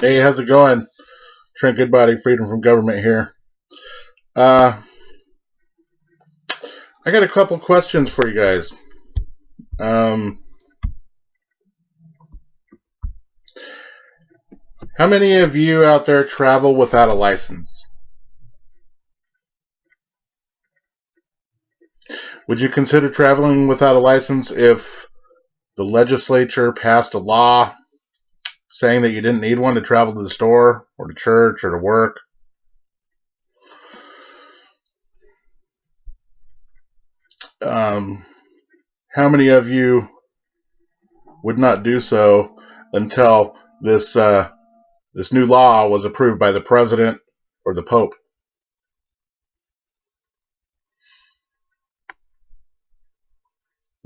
Hey, how's it going? Trent Goodbody, Freedom from Government here. Uh, I got a couple questions for you guys. Um, how many of you out there travel without a license? Would you consider traveling without a license if the legislature passed a law saying that you didn't need one to travel to the store or to church or to work? How many of you would not do so until this new law was approved by the president or the Pope?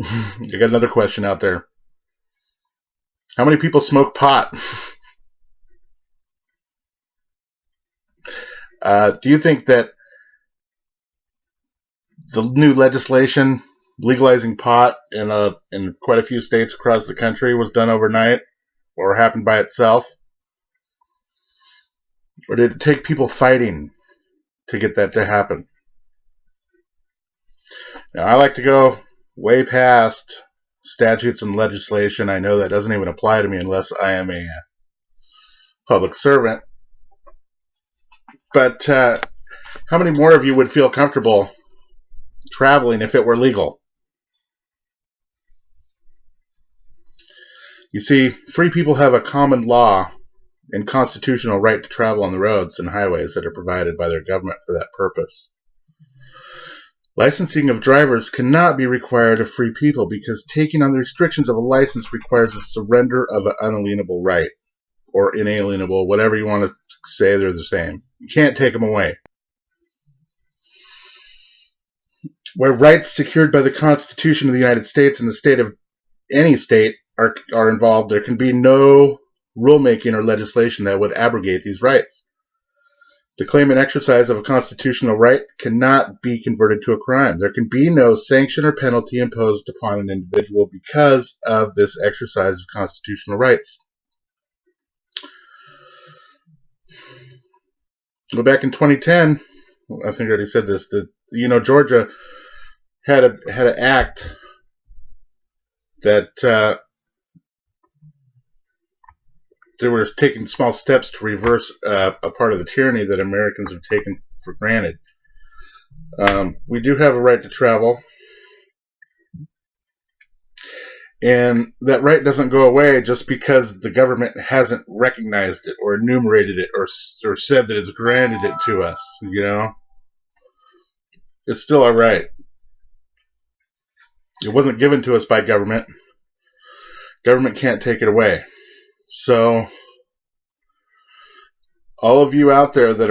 I got another question out there. How many people smoke pot? Do you think that the new legislation legalizing pot in quite a few states across the country was done overnight or happened by itself? Or did it take people fighting to get that to happen? Now, I like to go way past statutes and legislation. I know that doesn't even apply to me unless I am a public servant. But how many more of you would feel comfortable traveling if it were legal? You see, free people have a common law and constitutional right to travel on the roads and highways that are provided by their government for that purpose. Licensing of drivers cannot be required of free people because taking on the restrictions of a license requires a surrender of an unalienable right, or inalienable, whatever you want to say, they're the same. You can't take them away. Where rights secured by the Constitution of the United States and the state of any state are involved, there can be no rulemaking or legislation that would abrogate these rights. The claim and exercise of a constitutional right cannot be converted to a crime. There can be no sanction or penalty imposed upon an individual because of this exercise of constitutional rights. Well, back in 2010, I think I already said this, Georgia had an act that they were taking small steps to reverse a part of the tyranny that Americans have taken for granted. We do have a right to travel, and that right doesn't go away just because the government hasn't recognized it or enumerated it or said that it's granted it to us. It's still our right. It wasn't given to us by government. Government can't take it away. So, all of you out there that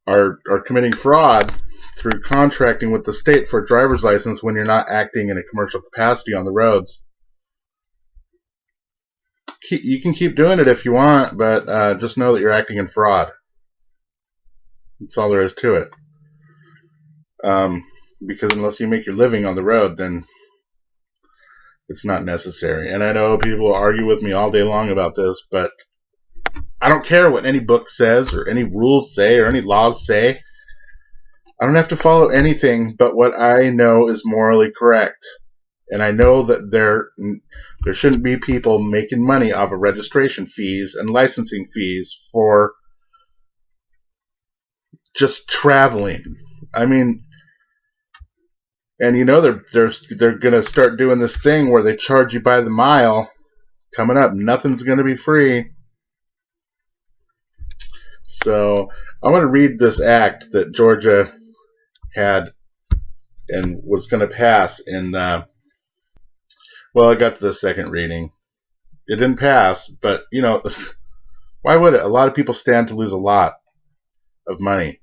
are committing fraud through contracting with the state for a driver's license when you're not acting in a commercial capacity on the roads, you can keep doing it if you want, but just know that you're acting in fraud. That's all there is to it. Because unless you make your living on the road, then it's not necessary. And I know people will argue with me all day long about this, but I don't care what any book says or any rules say or any laws say. I don't have to follow anything but what I know is morally correct. And I know that there shouldn't be people making money off of registration fees and licensing fees for just traveling. I mean, and they're going to start doing this thing where they charge you by the mile coming up. Nothing's going to be free. So I want to read this act that Georgia had and was going to pass in, well, I got to the second reading. It didn't pass, but, why would it? A lot of people stand to lose a lot of money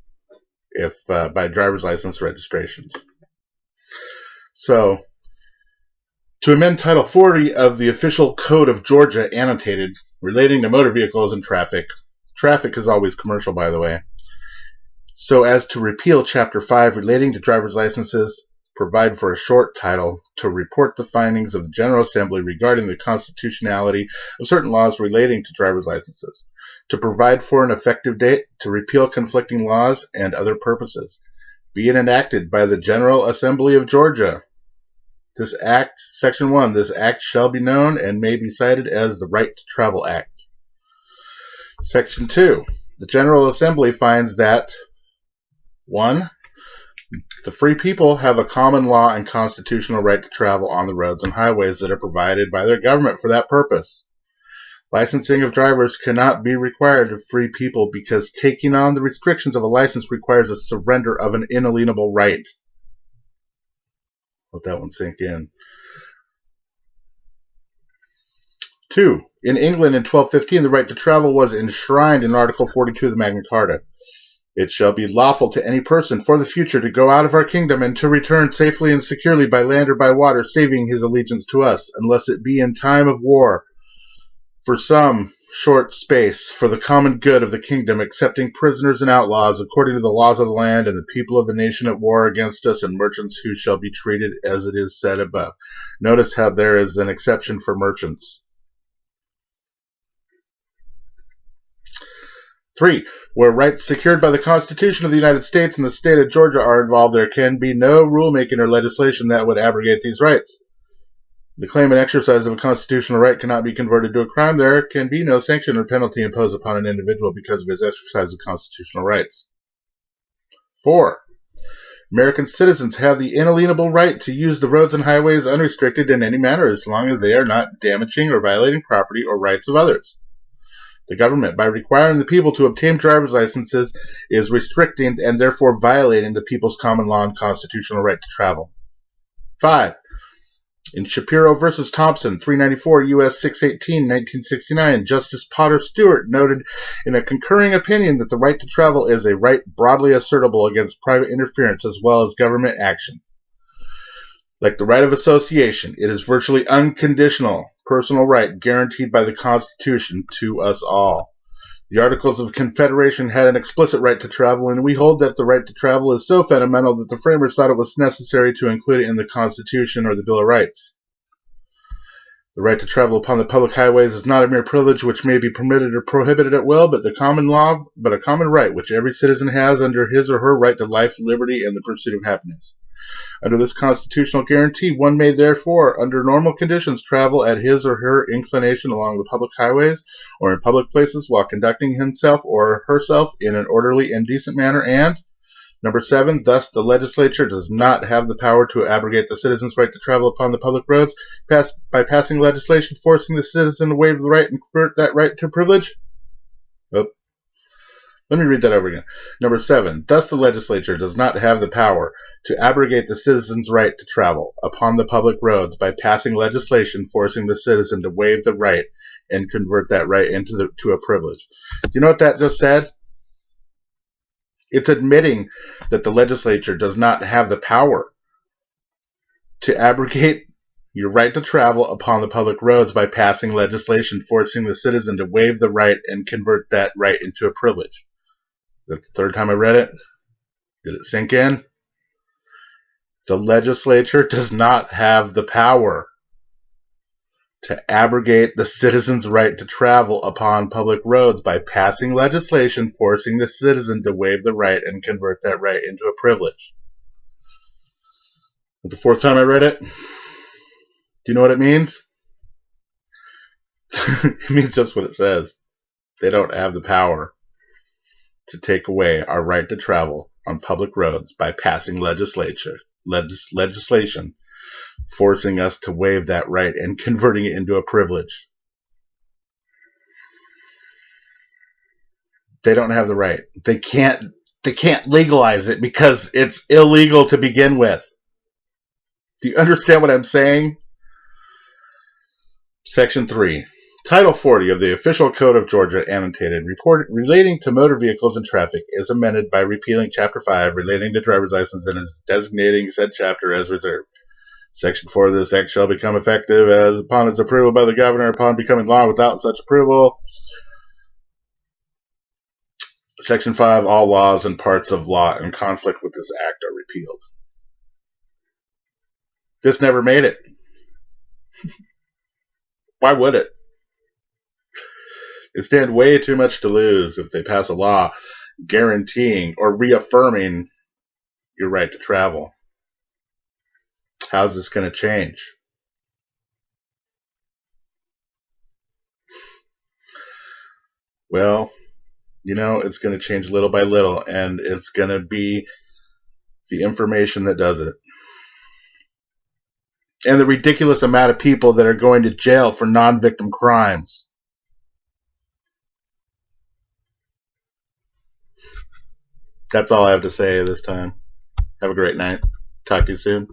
if by driver's license registrations. So, to amend Title 40 of the Official Code of Georgia, annotated, relating to motor vehicles and traffic. Traffic is always commercial, by the way. So as to repeal Chapter 5 relating to driver's licenses, provide for a short title to report the findings of the General Assembly regarding the constitutionality of certain laws relating to driver's licenses, to provide for an effective date, to repeal conflicting laws, and other purposes. Be it enacted by the General Assembly of Georgia. This Act, Section 1, this Act shall be known and may be cited as the Right to Travel Act. Section 2, the General Assembly finds that 1. The free people have a common law and constitutional right to travel on the roads and highways that are provided by their government for that purpose. Licensing of drivers cannot be required of free people because taking on the restrictions of a license requires a surrender of an inalienable right. Let that one sink in. 2. In England in 1215, the right to travel was enshrined in Article 42 of the Magna Carta. It shall be lawful to any person for the future to go out of our kingdom and to return safely and securely by land or by water, saving his allegiance to us, unless it be in time of war, for some short space, for the common good of the kingdom, excepting prisoners and outlaws, according to the laws of the land, and the people of the nation at war against us, and merchants who shall be treated as it is said above. Notice how there is an exception for merchants. 3. Where rights secured by the Constitution of the United States and the state of Georgia are involved, there can be no rulemaking or legislation that would abrogate these rights. The claim and exercise of a constitutional right cannot be converted to a crime. There can be no sanction or penalty imposed upon an individual because of his exercise of constitutional rights. 4. American citizens have the inalienable right to use the roads and highways unrestricted in any manner as long as they are not damaging or violating property or rights of others. The government, by requiring the people to obtain driver's licenses, is restricting and therefore violating the people's common law and constitutional right to travel. 5. In Shapiro v. Thompson, 394 U.S. 618, 1969, Justice Potter Stewart noted in a concurring opinion that the right to travel is a right broadly assertable against private interference as well as government action. Like the right of association, it is virtually unconditional personal right guaranteed by the Constitution to us all. The Articles of Confederation had an explicit right to travel, and we hold that the right to travel is so fundamental that the framers thought it was necessary to include it in the Constitution or the Bill of Rights. The right to travel upon the public highways is not a mere privilege which may be permitted or prohibited at will, but a common right which every citizen has under his or her right to life, liberty, and the pursuit of happiness. Under this constitutional guarantee, one may therefore, under normal conditions, travel at his or her inclination along the public highways or in public places while conducting himself or herself in an orderly and decent manner, and 7, thus the legislature does not have the power to abrogate the citizen's right to travel upon the public roads by passing legislation forcing the citizen to waive the right and convert that right to privilege. Let me read that over again. 7, thus the legislature does not have the power to abrogate the citizen's right to travel upon the public roads by passing legislation forcing the citizen to waive the right and convert that right to a privilege. Do you know what that just said? It's admitting that the legislature does not have the power to abrogate your right to travel upon the public roads by passing legislation forcing the citizen to waive the right and convert that right into a privilege. Is that the third time I read it? Did it sink in? The legislature does not have the power to abrogate the citizen's right to travel upon public roads by passing legislation forcing the citizen to waive the right and convert that right into a privilege. But the fourth time I read it, do you know what it means? It means just what it says. They don't have the power to take away our right to travel on public roads by passing legislation forcing us to waive that right and converting it into a privilege. They don't have the right. They can't legalize it because it's illegal to begin with. Do you understand what I'm saying? Section 3. Title 40 of the Official Code of Georgia, annotated, relating to motor vehicles and traffic, is amended by repealing Chapter 5 relating to driver's license and is designating said chapter as reserved. Section 4 of this act shall become effective as upon its approval by the governor upon becoming law without such approval. Section 5, all laws and parts of law in conflict with this act are repealed. This never made it. Why would it? They stand way too much to lose if they pass a law guaranteeing or reaffirming your right to travel. How's this going to change? Well, it's going to change little by little, and it's going to be the information that does it. And the ridiculous amount of people that are going to jail for non-victim crimes. That's all I have to say this time. Have a great night. Talk to you soon.